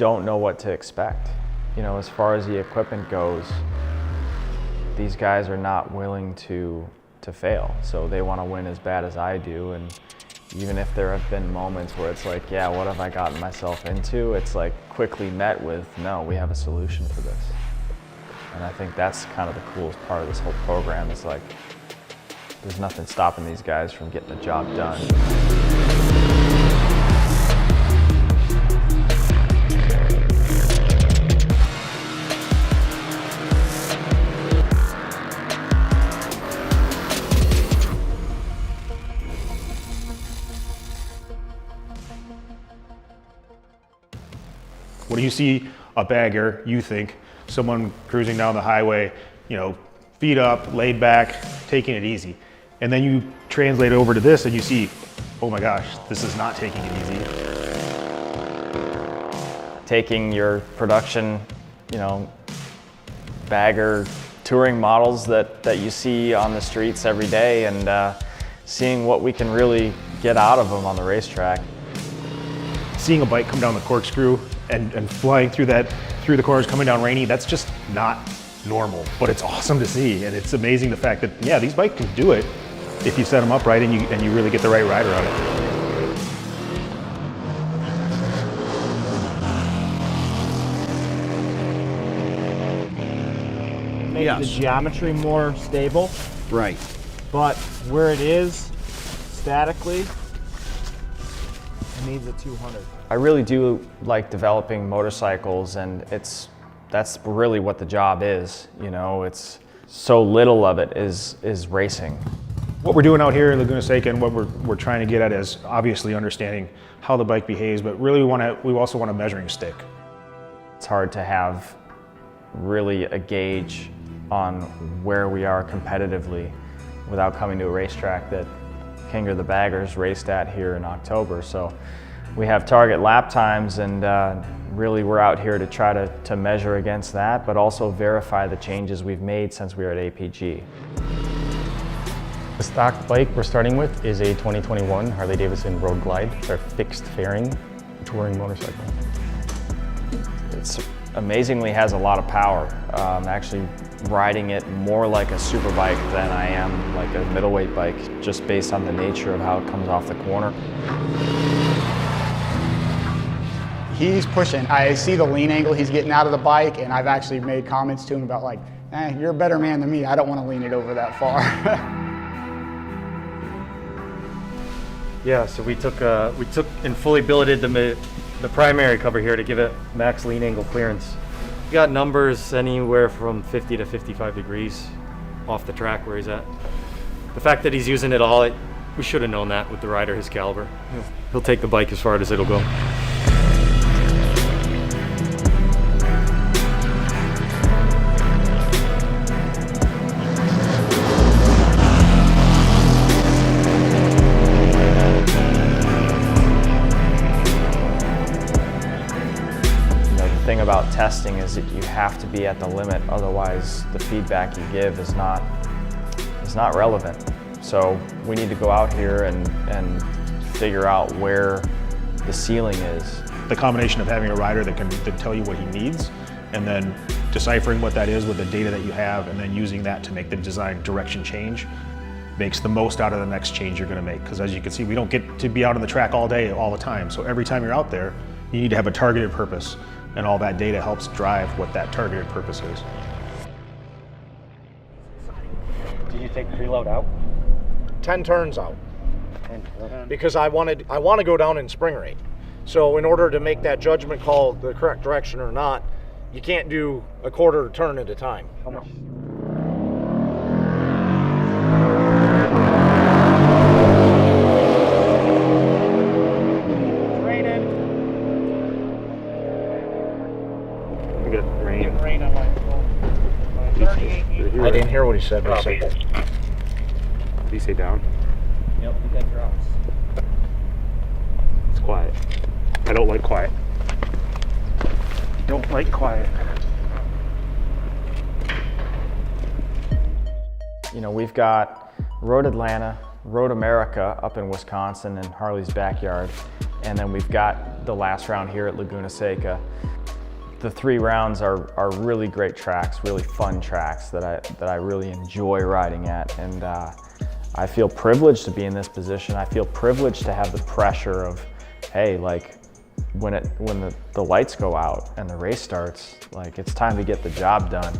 don't know what to expect. You know, as far as the equipment goes, these guys are not willing to fail. So they want to win as bad as I do. And even if there have been moments where it's like, yeah, what have I gotten myself into? It's like quickly met with, no, we have a solution for this. And I think that's kind of the coolest part of this whole program is like, there's nothing stopping these guys from getting the job done. When you see a bagger, you think someone cruising down the highway, you know, feet up, laid back, taking it easy. And then you translate it over to this and you see, oh my gosh, this is not taking it easy. Taking your production, you know, bagger touring models that you see on the streets every day and seeing what we can really get out of them on the racetrack. Seeing a bike come down the corkscrew and flying through the corners, coming down rainy, that's just not normal, but it's awesome to see. And it's amazing the fact that, yeah, these bikes can do it if you set them up right and you really get the right rider on it. Make the geometry more stable. Right. But where it is, statically, it needs a 200. I really do like developing motorcycles, and that's really what the job is. You know, it's so little of it is racing. What we're doing out here in Laguna Seca and what we're trying to get at is obviously understanding how the bike behaves, but really we also want a measuring stick. It's hard to have really a gauge on where we are competitively without coming to a racetrack that Kinger the Baggers raced at here in October. So we have target lap times, and really we're out here to try to measure against that, but also verify the changes we've made since we were at APG. The stock bike we're starting with is a 2021 Harley-Davidson Road Glide. It's our fixed fairing touring motorcycle. It amazingly has a lot of power. Actually riding it more like a super bike than I am like a middleweight bike, just based on the nature of how it comes off the corner. He's pushing. I see the lean angle he's getting out of the bike, and I've actually made comments to him about like, you're a better man than me. I don't want to lean it over that far. Yeah, so we took and fully billeted the primary cover here to give it max lean angle clearance. We got numbers anywhere from 50 to 55 degrees off the track where he's at. The fact that he's using it all, we should have known that with the rider his caliber. He'll take the bike as far as it'll go. The thing about testing is that you have to be at the limit, otherwise the feedback you give is not relevant. So we need to go out here and figure out where the ceiling is. The combination of having a rider that can tell you what he needs, and then deciphering what that is with the data that you have, and then using that to make the design direction change, makes the most out of the next change you're going to make. Because as you can see, we don't get to be out on the track all day, all the time. So every time you're out there, you need to have a targeted purpose. And all that data helps drive what that targeted purpose is. Did you take preload out? 10 turns out. Because I want to go down in spring rate. So in order to make that judgment call the correct direction or not, you can't do a quarter turn at a time. How much? Rain on my phone. 38. I didn't hear what he said. But Did he say down? Yep, you got drops. It's quiet. I don't like quiet. Don't like quiet. You know, we've got Road Atlanta, Road America up in Wisconsin in Harley's backyard. And then we've got the last round here at Laguna Seca. The 3 rounds are really great tracks, really fun tracks that I really enjoy riding at. And I feel privileged to be in this position. I feel privileged to have the pressure of, hey, like when the lights go out and the race starts, like it's time to get the job done.